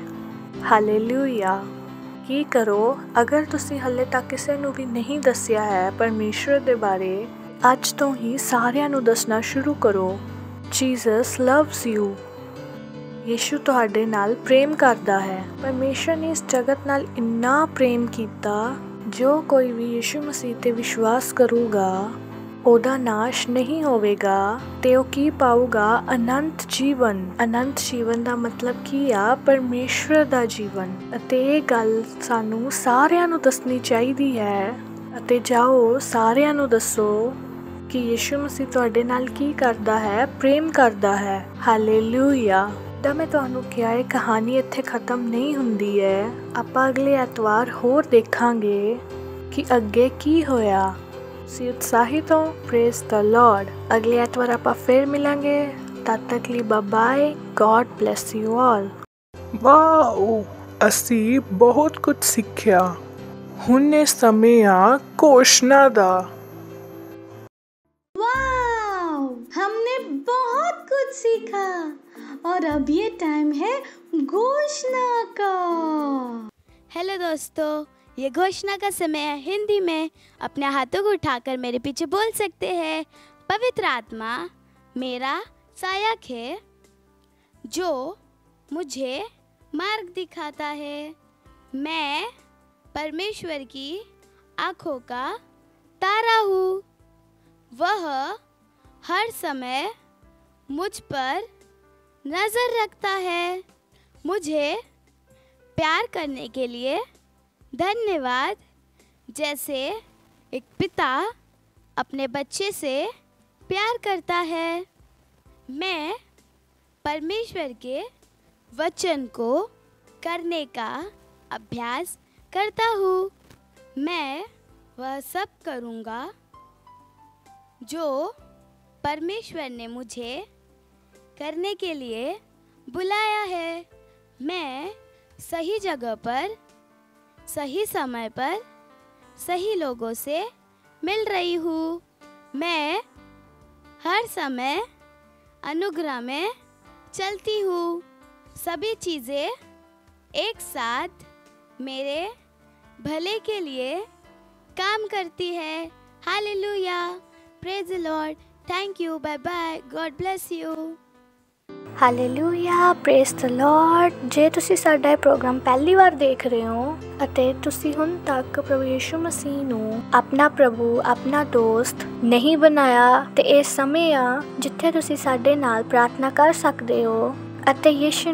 [SPEAKER 1] ਹਾਲੇਲੂਇਆ। ਕੀ ਕਰੋ? ਅਗਰ ਤੁਸੀਂ ਹਾਲੇ ਤੱਕ ਕਿਸੇ ਨੂੰ ਵੀ ਨਹੀਂ ਦੱਸਿਆ ਹੈ ਪਰਮੇਸ਼ਰ ਦੇ ਬਾਰੇ, ਅੱਜ ਤੋਂ ਹੀ ਸਾਰਿਆਂ ਨੂੰ ਦੱਸਣਾ ਸ਼ੁਰੂ ਕਰੋ। Jesus loves you. ਯਿਸੂ ਤੁਹਾਡੇ ਨਾਲ ਪ੍ਰੇਮ ਕਰਦਾ ਹੈ। ਪਰਮੇਸ਼ਰ ਨੇ ਇਸ ਜਗਤ ਨਾਲ ਇੰਨਾ ਪ੍ਰੇਮ ਕੀਤਾ, ਜੋ ਕੋਈ ਵੀ ਯਿਸੂ ਮਸੀਹ ਤੇ ਵਿਸ਼ਵਾਸ ਕਰੂਗਾ ਉਹਦਾ ਨਾਸ਼ ਨਹੀਂ ਹੋਵੇਗਾ ਤੇ ਉਹ ਕੀ ਪਾਊਗਾ? ਅਨੰਤ ਜੀਵਨ। ਅਨੰਤ ਜੀਵਨ ਦਾ ਮਤਲਬ ਕੀ ਆ? ਪਰਮੇਸ਼ਰ ਦਾ ਜੀਵਨ। ਅਤੇ ਇਹ ਗੱਲ ਸਾਨੂੰ ਸਾਰਿਆਂ ਨੂੰ ਦੱਸਣੀ ਚਾਹੀਦੀ ਹੈ। ਅਤੇ ਜਾਓ ਸਾਰਿਆਂ ਨੂੰ ਦੱਸੋ ਕਿ ਯਿਸੂ ਮਸੀਹ ਤੁਹਾਡੇ ਨਾਲ ਕੀ ਕਰਦਾ ਹੈ? ਪ੍ਰੇਮ ਕਰਦਾ ਹੈ। ਹਾਲੇਲੂਇਆ। ਤਾਂ ਮੈਂ ਤੁਹਾਨੂੰ ਕਿਹਾ, ਇਹ ਕਹਾਣੀ ਇੱਥੇ ਖਤਮ ਨਹੀਂ ਹੁੰਦੀ ਹੈ। ਆਪਾਂ ਅਗਲੇ ਐਤਵਾਰ ਹੋਰ ਦੇਖਾਂਗੇ ਕਿ ਅੱਗੇ ਕੀ ਹੋਇਆ। ਤੁਸੀਂ ਉਤਸ਼ਾਹਿਤ ਹੋ? Praise the Lord. ਅਗਲੇ ਐਤਵਾਰ ਆਪਾਂ ਫਿਰ ਮਿਲਾਂਗੇ। ਤਦ ਤੱਕ ਲਈ bye. God bless you all.
[SPEAKER 3] Wow, ਅਸੀਂ ਬਹੁਤ ਕੁਝ ਸਿੱਖਿਆ। ਹੁਣ ਇਹ ਸਮੇਂ ਆ ਘੋਸ਼ਣਾ ਦਾ।
[SPEAKER 6] वाओ, हमने बहुत कुछ सीखा और अब ये टाइम है घोषणा का।
[SPEAKER 7] हेलो दोस्तों, ये घोषणा का समय है। हिंदी में अपने हाथों को उठाकर मेरे पीछे बोल सकते हैं। पवित्र आत्मा मेरा सहायक है, जो मुझे मार्ग दिखाता है। मैं परमेश्वर की आँखों का तारा हूँ। वह हर समय मुझ पर नज़र रखता है। मुझे प्यार करने के लिए धन्यवाद। जैसे एक पिता अपने बच्चे से प्यार करता है, मैं परमेश्वर के वचन को करने का अभ्यास करता हूँ। मैं वह सब करूँगा जो परमेश्वर ने मुझे करने के लिए बुलाया है। मैं सही जगह पर, सही समय पर, सही लोगों से मिल रही हूँ। मैं हर समय अनुग्रह में चलती हूँ। सभी चीज़ें एक साथ मेरे भले के लिए काम करती है। Hallelujah, praise the Lord, thank you, bye bye, God bless you.
[SPEAKER 5] Hallelujah, praise the Lord. ਜੇ ਤੁਸੀਂ ਸਾਡਾ ਇਹ ਪ੍ਰੋਗਰਾਮ ਪਹਿਲੀ ਵਾਰ ਦੇਖ ਰਹੇ ਹੋ ਅਤੇ ਤੁਸੀਂ ਹੁਣ ਤੱਕ ਪ੍ਰਭੂ ਯਿਸੂ ਮਸੀਹ ਨੂੰ ਆਪਣਾ ਪ੍ਰਭੂ, ਆਪਣਾ ਦੋਸਤ ਨਹੀਂ ਬਣਾਇਆ, ਤੇ ਇਹ ਸਮੇਂ ਆ ਜਿੱਥੇ ਤੁਸੀਂ ਸਾਡੇ ਨਾਲ ਪ੍ਰਾਰਥਨਾ ਕਰ ਸਕਦੇ ਹੋ ਅਤੇ ਯਿਸੂ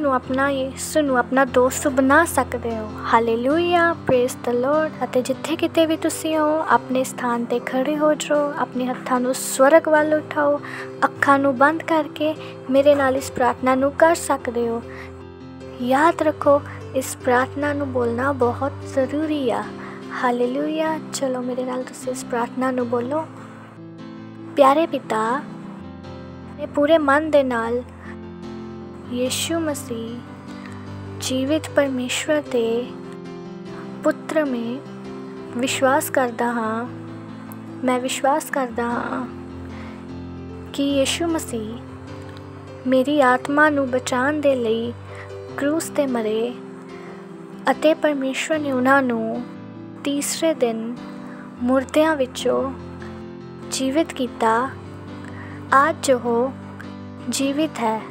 [SPEAKER 5] ਨੂੰ ਆਪਣਾ ਦੋਸਤ ਬਣਾ ਸਕਦੇ ਹੋ। Hallelujah, praise the Lord. ਅਤੇ ਜਿੱਥੇ ਕਿਤੇ ਵੀ ਤੁਸੀਂ ਹੋ ਆਪਣੇ ਸਥਾਨ 'ਤੇ ਖੜੇ ਹੋ ਜਾਓ, ਆਪਣੇ ਹੱਥਾਂ ਨੂੰ ਸਵਰਗ ਵੱਲ ਉਠਾਓ, ਅੱਖਾਂ ਨੂੰ ਬੰਦ ਕਰਕੇ ਮੇਰੇ ਨਾਲ ਇਸ ਪ੍ਰਾਰਥਨਾ ਨੂੰ ਕਰ ਸਕਦੇ ਹੋ। ਯਾਦ ਰੱਖੋ, ਇਸ ਪ੍ਰਾਰਥਨਾ ਨੂੰ ਬੋਲਣਾ ਬਹੁਤ ਜ਼ਰੂਰੀ ਆ। ਹਾਲੇਲੂਇਆ। ਚਲੋ ਮੇਰੇ ਨਾਲ ਤੁਸੀਂ ਇਸ ਪ੍ਰਾਰਥਨਾ ਨੂੰ ਬੋਲੋ। ਪਿਆਰੇ ਪਿਤਾ, ਮੈਂ ਪੂਰੇ ਮਨ ਦੇ ਨਾਲ ਯਿਸੂ ਮਸੀਹ ਜੀਵਿਤ ਪਰਮੇਸ਼ਵਰ ਦੇ ਪੁੱਤਰ ਮੈਂ ਵਿਸ਼ਵਾਸ ਕਰਦਾ ਹਾਂ। ਮੈਂ ਵਿਸ਼ਵਾਸ ਕਰਦਾ ਹਾਂ ਕਿ ਯਿਸੂ ਮਸੀਹ ਮੇਰੀ ਆਤਮਾ ਨੂੰ ਬਚਾਉਣ ਦੇ ਲਈ ਕਰੂਸ 'ਤੇ ਮਰੇ ਅਤੇ ਪਰਮੇਸ਼ਵਰ ਨੇ ਉਹਨਾਂ ਨੂੰ ਤੀਸਰੇ ਦਿਨ ਮੁਰਦਿਆਂ ਵਿੱਚੋਂ ਜੀਵਿਤ ਕੀਤਾ। ਅੱਜ ਉਹ ਜੀਵਿਤ ਹੈ।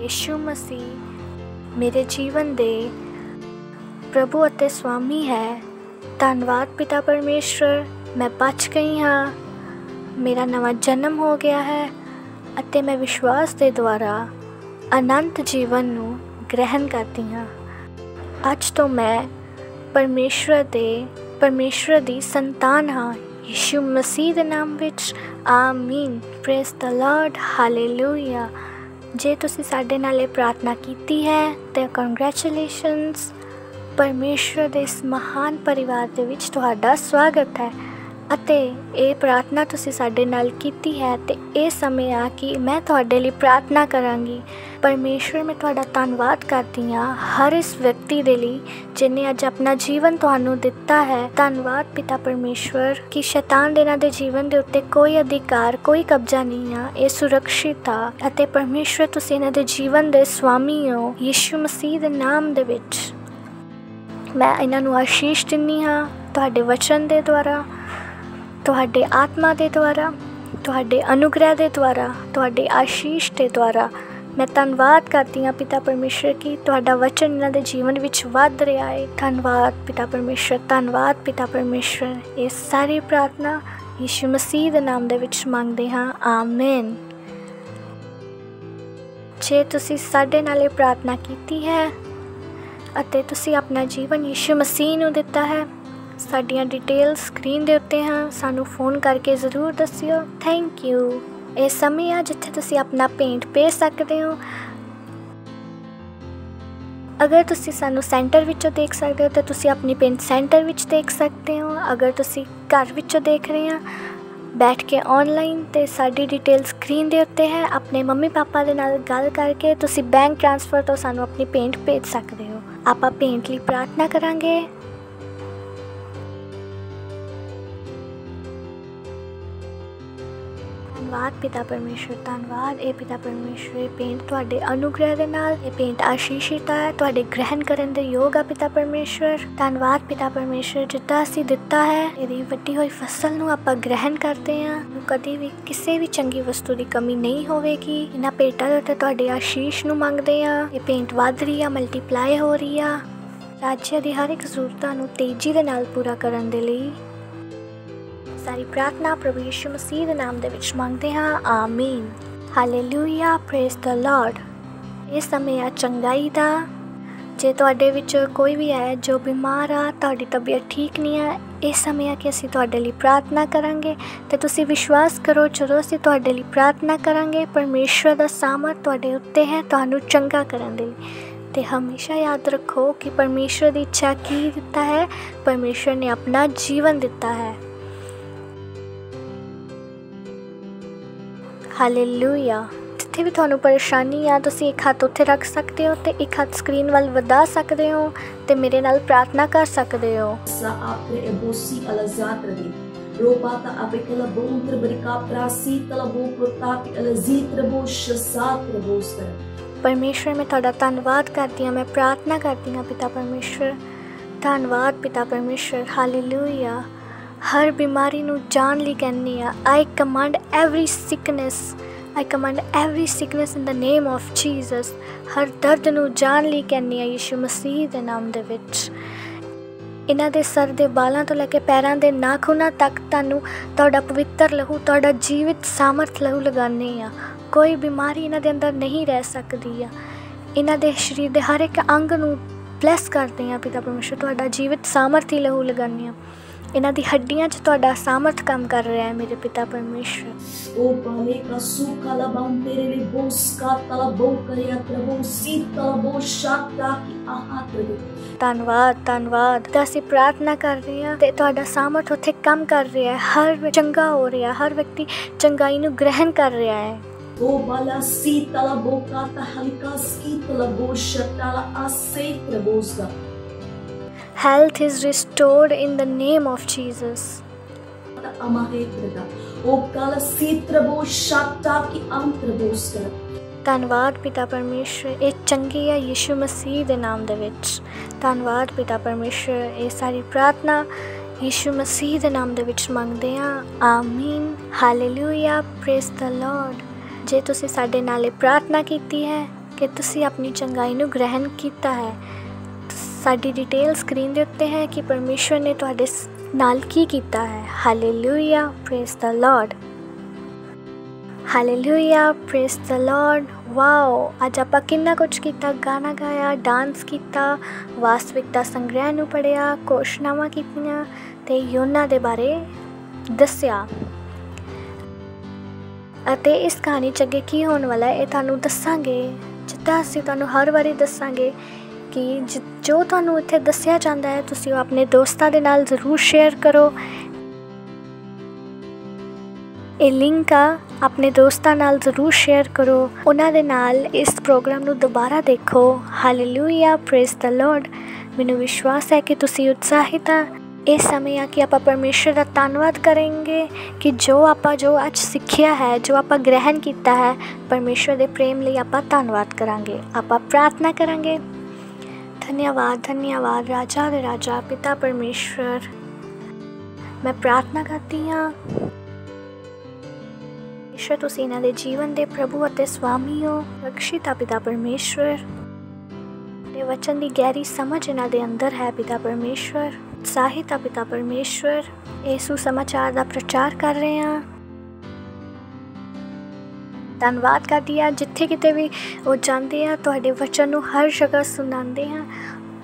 [SPEAKER 5] ਯਿਸੂ ਮਸੀਹ ਮੇਰੇ ਜੀਵਨ ਦੇ ਪ੍ਰਭੂ ਅਤੇ ਸਵਾਮੀ ਹੈ। ਧੰਨਵਾਦ ਪਿਤਾ ਪਰਮੇਸ਼ਵਰ, ਮੈਂ ਬਚ ਗਈ ਹਾਂ, ਮੇਰਾ ਨਵਾਂ ਜਨਮ ਹੋ ਗਿਆ ਹੈ ਅਤੇ ਮੈਂ ਵਿਸ਼ਵਾਸ ਦੇ ਦੁਆਰਾ ਅਨੰਤ ਜੀਵਨ ਨੂੰ ਗ੍ਰਹਿਣ ਕਰਦੀ ਹਾਂ। ਅੱਜ ਤੋਂ ਮੈਂ ਪਰਮੇਸ਼ਵਰ ਦੀ ਸੰਤਾਨ ਹਾਂ। ਯਿਸੂ ਮਸੀਹ ਦੇ ਨਾਮ ਵਿੱਚ ਆਮੀਨ। Praise the Lord. ਹਾਲੇਲੂਇਆ। ਜੇ ਤੁਸੀਂ ਸਾਡੇ ਨਾਲ ਇਹ ਪ੍ਰਾਰਥਨਾ ਕੀਤੀ ਹੈ ਤਾਂ ਕੰਗ੍ਰੈਚੁਲੇਸ਼ਨਸ। ਪਰਮੇਸ਼ਵਰ ਦੇ ਇਸ ਮਹਾਨ ਪਰਿਵਾਰ ਦੇ ਵਿੱਚ ਤੁਹਾਡਾ ਸਵਾਗਤ ਹੈ ਅਤੇ ਇਹ ਪ੍ਰਾਰਥਨਾ ਤੁਸੀਂ ਸਾਡੇ ਨਾਲ ਕੀਤੀ ਹੈ ਅਤੇ ਇਹ ਸਮੇਂ ਆ ਕਿ ਮੈਂ ਤੁਹਾਡੇ ਲਈ ਪ੍ਰਾਰਥਨਾ ਕਰਾਂਗੀ। ਪਰਮੇਸ਼ਵਰ, ਮੈਂ ਤੁਹਾਡਾ ਧੰਨਵਾਦ ਕਰਦੀ ਹਾਂ ਹਰ ਇਸ ਵਿਅਕਤੀ ਦੇ ਲਈ ਜਿਹਨੇ ਅੱਜ ਆਪਣਾ ਜੀਵਨ ਤੁਹਾਨੂੰ ਦਿੱਤਾ ਹੈ। ਧੰਨਵਾਦ ਪਿਤਾ ਪਰਮੇਸ਼ਵਰ ਕਿ ਸ਼ੈਤਾਨ ਦੇ ਇਹਨਾਂ ਦੇ ਜੀਵਨ ਦੇ ਉੱਤੇ ਕੋਈ ਅਧਿਕਾਰ, ਕੋਈ ਕਬਜ਼ਾ ਨਹੀਂ ਆ। ਇਹ ਸੁਰੱਖਿਅਤ ਆ ਅਤੇ ਪਰਮੇਸ਼ਵਰ ਤੁਸੀਂ ਇਹਨਾਂ ਦੇ ਜੀਵਨ ਦੇ ਸਵਾਮੀ ਹੋ। ਯਿਸੂ ਮਸੀਹ ਦੇ ਨਾਮ ਦੇ ਵਿੱਚ ਮੈਂ ਇਹਨਾਂ ਨੂੰ ਆਸ਼ੀਸ਼ ਦਿੰਦੀ ਹਾਂ, ਤੁਹਾਡੇ ਵਚਨ ਦੇ ਦੁਆਰਾ, ਤੁਹਾਡੇ ਆਤਮਾ ਦੇ ਦੁਆਰਾ, ਤੁਹਾਡੇ ਅਨੁਗ੍ਰਹਿ ਦੇ ਦੁਆਰਾ, ਤੁਹਾਡੇ ਆਸ਼ੀਸ਼ ਦੇ ਦੁਆਰਾ। ਮੈਂ ਧੰਨਵਾਦ ਕਰਦੀ ਹਾਂ ਪਿਤਾ ਪਰਮੇਸ਼ਵਰ ਕਿ ਤੁਹਾਡਾ ਵਚਨ ਇਹਨਾਂ ਦੇ ਜੀਵਨ ਵਿੱਚ ਵੱਧ ਰਿਹਾ ਹੈ। ਧੰਨਵਾਦ ਪਿਤਾ ਪਰਮੇਸ਼ਵਰ, ਧੰਨਵਾਦ ਪਿਤਾ ਪਰਮੇਸ਼ਵਰ। ਇਹ ਸਾਰੀ ਪ੍ਰਾਰਥਨਾ ਯਿਸੂ ਮਸੀਹ ਦੇ ਨਾਮ ਦੇ ਵਿੱਚ ਮੰਗਦੇ ਹਾਂ। ਆਮੀਨ। ਜੇ ਤੁਸੀਂ ਸਾਡੇ ਨਾਲ ਇਹ ਪ੍ਰਾਰਥਨਾ ਕੀਤੀ ਹੈ ਅਤੇ ਤੁਸੀਂ ਆਪਣਾ ਜੀਵਨ ਯਿਸੂ ਮਸੀਹ ਨੂੰ ਦਿੱਤਾ ਹੈ, ਸਾਡੀਆਂ ਡਿਟੇਲ ਸਕਰੀਨ ਦੇ ਉੱਤੇ ਹਨ, ਸਾਨੂੰ ਫੋਨ ਕਰਕੇ ਜ਼ਰੂਰ ਦੱਸਿਓ। Thank you. ਇਹ ਸਮੇਂ ਆ ਜਿੱਥੇ ਤੁਸੀਂ ਆਪਣਾ ਭੇਂਟ ਭੇਜ ਸਕਦੇ ਹੋ। ਅਗਰ ਤੁਸੀਂ ਸਾਨੂੰ ਸੈਂਟਰ ਵਿੱਚੋਂ ਦੇਖ ਸਕਦੇ ਹੋ ਤਾਂ ਤੁਸੀਂ ਆਪਣੀ ਭੇਂਟ ਸੈਂਟਰ ਵਿੱਚ ਦੇਖ ਸਕਦੇ ਹੋ। ਅਗਰ ਤੁਸੀਂ ਘਰ ਵਿੱਚੋਂ ਦੇਖ ਰਹੇ ਹਾਂ ਬੈਠ ਕੇ ਆਨਲਾਈਨ, ਤੇ ਸਾਡੀ ਡਿਟੇਲ ਸਕਰੀਨ ਦੇ ਉੱਤੇ ਹੈ। ਆਪਣੇ ਮੰਮੀ ਪਾਪਾ ਦੇ ਨਾਲ ਗੱਲ ਕਰਕੇ ਤੁਸੀਂ ਬੈਂਕ ਟ੍ਰਾਂਸਫਰ ਤੋਂ ਸਾਨੂੰ ਆਪਣੀ ਭੇਂਟ ਭੇਜ ਸਕਦੇ ਹੋ। ਆਪਾਂ ਭੇਂਟ ਲਈ ਪ੍ਰਾਰਥਨਾ ਕਰਾਂਗੇ। ਧੰਨਵਾਦ ਪਿਤਾ ਪਰਮੇਸ਼ਵਰ, ਧੰਨਵਾਦ। ਇਹ ਪਿਤਾ ਪਰਮੇਸ਼ਵਰ, ਇਹ ਭੇਂਟ ਤੁਹਾਡੇ ਅਨੁਗ੍ਰਹਿ ਦੇ ਨਾਲ, ਇਹ ਭੇਂਟ ਆਸ਼ੀਸ਼ਿਤ ਹੈ, ਤੁਹਾਡੇ ਗ੍ਰਹਿਣ ਕਰਨ ਦੇ ਯੋਗ ਆ ਪਿਤਾ ਪਰਮੇਸ਼ਵਰ। ਧੰਨਵਾਦ ਪਿਤਾ ਪਰਮੇਸ਼ਵਰ, ਜਿੱਦਾਂ ਅਸੀਂ ਦਿੱਤਾ ਹੈ ਇਹਦੀ ਵੱਡੀ ਹੋਈ ਫਸਲ ਨੂੰ ਆਪਾਂ ਗ੍ਰਹਿਣ ਕਰਦੇ ਹਾਂ। ਕਦੀ ਵੀ ਕਿਸੇ ਵੀ ਚੰਗੀ ਵਸਤੂ ਦੀ ਕਮੀ ਨਹੀਂ ਹੋਵੇਗੀ। ਇਹਨਾਂ ਭੇਟਾਂ ਦੇ ਉੱਤੇ ਤੁਹਾਡੇ ਆਸ਼ੀਸ਼ ਨੂੰ ਮੰਗਦੇ ਹਾਂ। ਇਹ ਭੇਂਟ ਵੱਧ ਰਹੀ ਆ, ਮਲਟੀਪਲਾਈ ਹੋ ਰਹੀ ਆ। ਰਾਜਿਆ ਦੀ ਹਰ ਇੱਕ ਜ਼ਰੂਰਤਾਂ ਨੂੰ ਤੇਜ਼ੀ ਦੇ ਨਾਲ ਪੂਰਾ ਕਰਨ ਦੇ ਲਈ ਸਾਰੀ ਪ੍ਰਾਰਥਨਾ ਪ੍ਰਭੂ ਯਿਸੂ ਮਸੀਹ ਦੇ ਨਾਮ ਦੇ ਵਿੱਚ ਮੰਗਦੇ ਹਾਂ। ਆਮੀਨ। ਹਾਲੇਲੂਇਆ। Praise the Lord. ਇਹ ਸਮੇਂ ਆ ਚੰਗਾਈ ਦਾ। ਜੇ ਤੁਹਾਡੇ ਵਿੱਚ ਕੋਈ ਵੀ ਹੈ ਜੋ ਬਿਮਾਰ ਆ, ਤੁਹਾਡੀ ਤਬੀਅਤ ਠੀਕ ਨਹੀਂ ਹੈ, ਇਹ ਸਮੇਂ ਆ ਕਿ ਅਸੀਂ ਤੁਹਾਡੇ ਲਈ ਪ੍ਰਾਰਥਨਾ ਕਰਾਂਗੇ ਅਤੇ ਤੁਸੀਂ ਵਿਸ਼ਵਾਸ ਕਰੋ ਜਦੋਂ ਅਸੀਂ ਤੁਹਾਡੇ ਲਈ ਪ੍ਰਾਰਥਨਾ ਕਰਾਂਗੇ ਪਰਮੇਸ਼ਵਰ ਦਾ ਸਾਮਰਥ ਤੁਹਾਡੇ ਉੱਤੇ ਹੈ ਤੁਹਾਨੂੰ ਚੰਗਾ ਕਰਨ ਦੇ ਲਈ। ਅਤੇ ਹਮੇਸ਼ਾ ਯਾਦ ਰੱਖੋ ਕਿ ਪਰਮੇਸ਼ਵਰ ਦੀ ਇੱਛਾ ਕੀ ਦਿੱਤਾ ਹੈ। ਪਰਮੇਸ਼ਵਰ ਨੇ ਆਪਣਾ ਜੀਵਨ ਦਿੱਤਾ ਹੈ। ਹਾਲੇਲੂਇਆ। ਜਿੱਥੇ ਵੀ ਤੁਹਾਨੂੰ ਪਰੇਸ਼ਾਨੀ ਆ, ਤੁਸੀਂ ਇੱਕ ਹੱਥ ਉੱਥੇ ਰੱਖ ਸਕਦੇ ਹੋ ਅਤੇ ਇੱਕ ਹੱਥ ਸਕਰੀਨ ਵੱਲ ਵਧਾ ਸਕਦੇ ਹੋ ਅਤੇ ਮੇਰੇ ਨਾਲ ਪ੍ਰਾਰਥਨਾ ਕਰ ਸਕਦੇ ਹੋ। ਪਰਮੇਸ਼ਵਰ, ਮੈਂ ਤੁਹਾਡਾ ਧੰਨਵਾਦ ਕਰਦੀ ਹਾਂ, ਮੈਂ ਪ੍ਰਾਰਥਨਾ ਕਰਦੀ ਹਾਂ ਪਿਤਾ ਪਰਮੇਸ਼ਵਰ। ਧੰਨਵਾਦ ਪਿਤਾ ਪਰਮੇਸ਼ਵਰ। ਹਾਲੇਲੂਇਆ। ਹਰ ਬਿਮਾਰੀ ਨੂੰ ਜਾਣ ਲਈ ਕਹਿੰਦੀ ਆ, I command every sickness in the name of Jesus। ਹਰ ਦਰਦ ਨੂੰ ਜਾਣ ਲਈ ਕਹਿੰਦੀ ਆ ਯਿਸੂ ਮਸੀਹ ਦੇ ਨਾਮ ਦੇ ਵਿੱਚ। ਇਹਨਾਂ ਦੇ ਸਰ ਦੇ ਬਾਲਾਂ ਤੋਂ ਲੈ ਕੇ ਪੈਰਾਂ ਦੇ ਨਾਖੂਨਾਂ ਤੱਕ ਤੁਹਾਨੂੰ ਤੁਹਾਡਾ ਪਵਿੱਤਰ ਲਹੂ, ਤੁਹਾਡਾ ਜੀਵਿਤ ਸਾਮਰਥ ਲਹੂ ਲਗਾਉਂਦੇ ਆ। ਕੋਈ ਬਿਮਾਰੀ ਇਹਨਾਂ ਦੇ ਅੰਦਰ ਨਹੀਂ ਰਹਿ ਸਕਦੀ ਆ। ਇਹਨਾਂ ਦੇ ਸਰੀਰ ਦੇ ਹਰ ਇੱਕ ਅੰਗ ਨੂੰ ਬਲੈਸ ਕਰਦੇ ਆ ਪਿਤਾ ਪਰਮੇਸ਼ਰ, ਤੁਹਾਡਾ ਜੀਵਿਤ ਸਾਮਰਥੀ ਲਹੂ ਲਗਾਉਂਦੇ ਆ। ਇਹਨਾਂ ਦੀ ਹੱਡੀਆਂ 'ਚ ਤੁਹਾਡਾ ਸਾਮਰਥ ਕੰਮ ਕਰ ਰਿਹਾ ਹੈ ਮੇਰੇ ਪਿਤਾ ਪਰਮੇਸ਼ਰ।
[SPEAKER 2] O pale kasu kalabante le boska talabo kaya trabo si talabo shakta ki ahatrabo।
[SPEAKER 5] ਧੰਨਵਾਦ ਧੰਨਵਾਦ। ਤਾਂ ਅਸੀਂ ਪ੍ਰਾਰਥਨਾ ਕਰ ਰਹੇ ਹਾਂ ਤੇ ਤੁਹਾਡਾ ਸਾਮਰਥ ਉੱਥੇ ਕੰਮ ਕਰ ਰਿਹਾ ਹੈ। ਹਰ ਚੰਗਾ ਹੋ ਰਿਹਾ, ਹਰ ਵਿਅਕਤੀ ਚੰਗਾਈ ਨੂੰ ਗ੍ਰਹਿਣ ਕਰ ਰਿਹਾ ਹੈ।
[SPEAKER 2] O bala si talabo kata halika ski talabo shatala ase traboska।
[SPEAKER 5] Health is restored in the name of Jesus.
[SPEAKER 2] O kala si trabo shakta ki antraboska।
[SPEAKER 5] ਧੰਨਵਾਦ ਪਿਤਾ ਪਰਮੇਸ਼ਰ, ਇਹ ਚੰਗੀ ਹੈ ਯਿਸੂ ਮਸੀਹ ਦੇ ਨਾਮ ਦੇ ਵਿੱਚ। ਧੰਨਵਾਦ ਪਿਤਾ ਪਰਮੇਸ਼ਰ। ਇਹ ਸਾਰੀ ਪ੍ਰਾਰਥਨਾ ਯਿਸੂ ਮਸੀਹ ਦੇ ਨਾਮ ਦੇ ਵਿੱਚ ਮੰਗਦੇ ਹਾਂ। ਆਮੀਨ। ਹਾਲੇਲੂਇਆ। Praise the Lord. ਜੇ ਤੁਸੀਂ ਸਾਡੇ ਨਾਲ ਇਹ ਪ੍ਰਾਰਥਨਾ ਕੀਤੀ ਹੈ ਕਿ ਤੁਸੀਂ ਆਪਣੀ ਚੰਗਾਈ ਨੂੰ ਗ੍ਰਹਿਣ ਕੀਤਾ ਹੈ, ਸਾਡੀ ਡਿਟੇਲ ਸਕਰੀਨ ਦੇ ਉੱਤੇ ਹੈ ਕਿ ਪਰਮੇਸ਼ਰ ਨੇ ਤੁਹਾਡੇ ਨਾਲ ਕੀ ਕੀਤਾ ਹੈ। Hallelujah. Praise the Lord. Hallelujah. Praise the Lord. Wow, ਅੱਜ ਆਪਾਂ ਕਿੰਨਾ ਕੁਝ ਕੀਤਾ। ਗਾਣਾ ਗਾਇਆ, ਡਾਂਸ ਕੀਤਾ, ਵਾਸਤਵਿਕਤਾ ਸੰਗ੍ਰਹਿ ਨੂੰ ਪੜ੍ਹਿਆ, ਘੋਸ਼ਣਾਵਾਂ ਕੀਤੀਆਂ ਅਤੇ ਯੋਨਾ ਦੇ ਬਾਰੇ ਦੱਸਿਆ। ਅਤੇ ਇਸ ਕਹਾਣੀ 'ਚ ਅੱਗੇ ਕੀ ਹੋਣ ਵਾਲਾ ਇਹ ਤੁਹਾਨੂੰ ਦੱਸਾਂਗੇ। ਜਿੱਦਾਂ ਅਸੀਂ ਤੁਹਾਨੂੰ ਹਰ ਵਾਰੀ ਦੱਸਾਂਗੇ ਕਿ ਜੋ ਤੁਹਾਨੂੰ ਇੱਥੇ ਦੱਸਿਆ ਜਾਂਦਾ ਹੈ ਤੁਸੀਂ ਉਹ ਆਪਣੇ ਦੋਸਤਾਂ ਦੇ ਨਾਲ ਜ਼ਰੂਰ ਸ਼ੇਅਰ ਕਰੋ। ਇਹ ਲਿੰਕ ਆ, ਆਪਣੇ ਦੋਸਤਾਂ ਨਾਲ ਜ਼ਰੂਰ ਸ਼ੇਅਰ ਕਰੋ, ਉਹਨਾਂ ਦੇ ਨਾਲ ਇਸ ਪ੍ਰੋਗਰਾਮ ਨੂੰ ਦੁਬਾਰਾ ਦੇਖੋ। ਹਾਲੇਲੂਇਆ। Praise the Lord. ਮੈਨੂੰ ਵਿਸ਼ਵਾਸ ਹੈ ਕਿ ਤੁਸੀਂ ਉਤਸ਼ਾਹਿਤ ਆ। ਇਹ ਸਮੇਂ ਆ ਕਿ ਆਪਾਂ ਪਰਮੇਸ਼ਰ ਦਾ ਧੰਨਵਾਦ ਕਰਾਂਗੇ ਕਿ ਜੋ ਅੱਜ ਸਿੱਖਿਆ ਹੈ, ਜੋ ਆਪਾਂ ਗ੍ਰਹਿਣ ਕੀਤਾ ਹੈ, ਪਰਮੇਸ਼ਰ ਦੇ ਪ੍ਰੇਮ ਲਈ ਆਪਾਂ ਧੰਨਵਾਦ ਕਰਾਂਗੇ। ਆਪਾਂ ਪ੍ਰਾਰਥਨਾ ਕਰਾਂਗੇ। ਧੰਨਵਾਦ ਧੰਨਵਾਦ ਰਾਜਾ ਦੇ ਰਾਜਾ ਪਿਤਾ ਪਰਮੇਸ਼ਰ, ਮੈਂ ਪ੍ਰਾਰਥਨਾ ਕਰਦੀ ਹਾਂ ਪਰਮੇਸ਼ਰ ਤੁਸੀਂ ਇਹਨਾਂ ਦੇ ਜੀਵਨ ਦੇ ਪ੍ਰਭੂ ਅਤੇ ਸਵਾਮੀ ਹੋ। ਰਕਸ਼ਿਤਾ ਪਿਤਾ ਪਰਮੇਸ਼ਰ, ਦੇ ਵਚਨ ਦੀ ਗਹਿਰੀ ਸਮਝ ਇਹਨਾਂ ਦੇ ਅੰਦਰ ਹੈ ਪਿਤਾ ਪਰਮੇਸ਼ਰ। ਸਾਹਿਤਾ ਪਿਤਾ ਪਰਮੇਸ਼ਰ, ਯਿਸੂ ਸਮਾਚਾਰ ਦਾ ਪ੍ਰਚਾਰ ਕਰ ਰਹੇ ਹਾਂ। ਧੰਨਵਾਦ ਕਰਦੀ ਹਾਂ ਜਿੱਥੇ ਕਿਤੇ ਵੀ ਉਹ ਜਾਂਦੇ ਆ ਤੁਹਾਡੇ ਵਚਨ ਨੂੰ ਹਰ ਜਗ੍ਹਾ ਸੁਣਾਉਂਦੇ ਆ।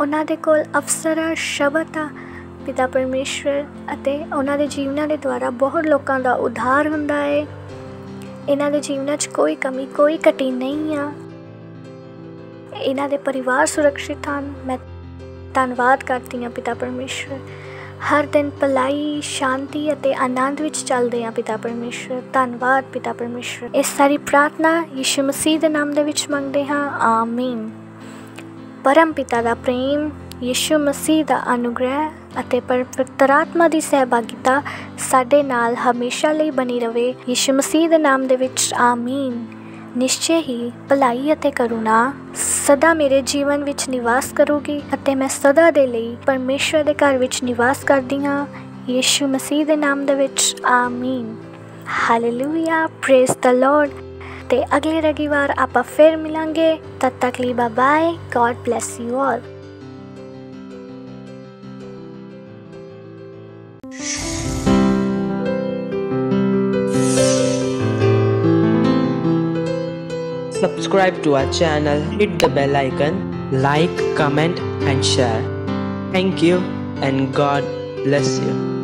[SPEAKER 5] ਉਹਨਾਂ ਦੇ ਕੋਲ ਅਵਸਰ ਆ, ਸ਼ਬਦ ਆ ਪਿਤਾ ਪਰਮੇਸ਼ਰ, ਅਤੇ ਉਹਨਾਂ ਦੇ ਜੀਵਨਾਂ ਦੇ ਦੁਆਰਾ ਬਹੁਤ ਲੋਕਾਂ ਦਾ ਉਧਾਰ ਹੁੰਦਾ ਹੈ। ਇਹਨਾਂ ਦੇ ਜੀਵਨਾਂ 'ਚ ਕੋਈ ਕਮੀ ਕੋਈ ਘਟੀ ਨਹੀਂ ਆ। ਇਹਨਾਂ ਦੇ ਪਰਿਵਾਰ ਸੁਰੱਖਿਅਤ ਹਨ। ਮੈਂ ਧੰਨਵਾਦ ਕਰਦੀ ਹਾਂ ਪਿਤਾ ਪਰਮੇਸ਼ਰ। ਹਰ ਦਿਨ ਭਲਾਈ, ਸ਼ਾਂਤੀ ਅਤੇ ਆਨੰਦ ਵਿੱਚ ਚੱਲਦੇ ਹਾਂ ਪਿਤਾ ਪਰਮੇਸ਼ਰ। ਧੰਨਵਾਦ ਪਿਤਾ ਪਰਮੇਸ਼ਰ। ਇਸ ਸਾਰੀ ਪ੍ਰਾਰਥਨਾ ਯਿਸੂ ਮਸੀਹ ਦੇ ਨਾਮ ਦੇ ਵਿੱਚ ਮੰਗਦੇ ਹਾਂ। ਆਮੀਨ। ਪਰਮ ਪਿਤਾ ਦਾ ਪ੍ਰੇਮ, ਯਿਸੂ ਮਸੀਹ ਦਾ ਅਨੁਗ੍ਰਹਿ ਅਤੇ ਪਵਿੱਤਰ ਆਤਮਾ ਦੀ ਸਹਿਭਾਗਿਤਾ ਸਾਡੇ ਨਾਲ ਹਮੇਸ਼ਾ ਲਈ ਬਣੀ ਰਵੇ। ਯਿਸੂ ਮਸੀਹ ਦੇ ਨਾਮ ਦੇ ਵਿੱਚ ਆਮੀਨ। ਨਿਸ਼ਚੈ ਹੀ ਭਲਾਈ ਅਤੇ ਕਰੁਣਾ ਸਦਾ ਮੇਰੇ ਜੀਵਨ ਵਿੱਚ ਨਿਵਾਸ ਕਰੂਗੀ ਅਤੇ ਮੈਂ ਸਦਾ ਦੇ ਲਈ ਪਰਮੇਸ਼ਰ ਦੇ ਘਰ ਵਿੱਚ ਨਿਵਾਸ ਕਰਦੀ ਹਾਂ। ਯਿਸੂ ਮਸੀਹ ਦੇ ਨਾਮ ਦੇ ਵਿੱਚ ਆਮੀਨ। ਹਾਲੇਲੂਇਆ। Praise the Lord. ਤੇ ਅਗਲੇ ਰਵਿਵਾਰ ਆਪਾਂ ਫਿਰ ਮਿਲਾਂਗੇ। ਤਦ ਤੱਕ ਲਈ bye bye. God bless you all.
[SPEAKER 8] Subscribe to our channel, hit the bell icon, like, comment and share. Thank you and God bless you.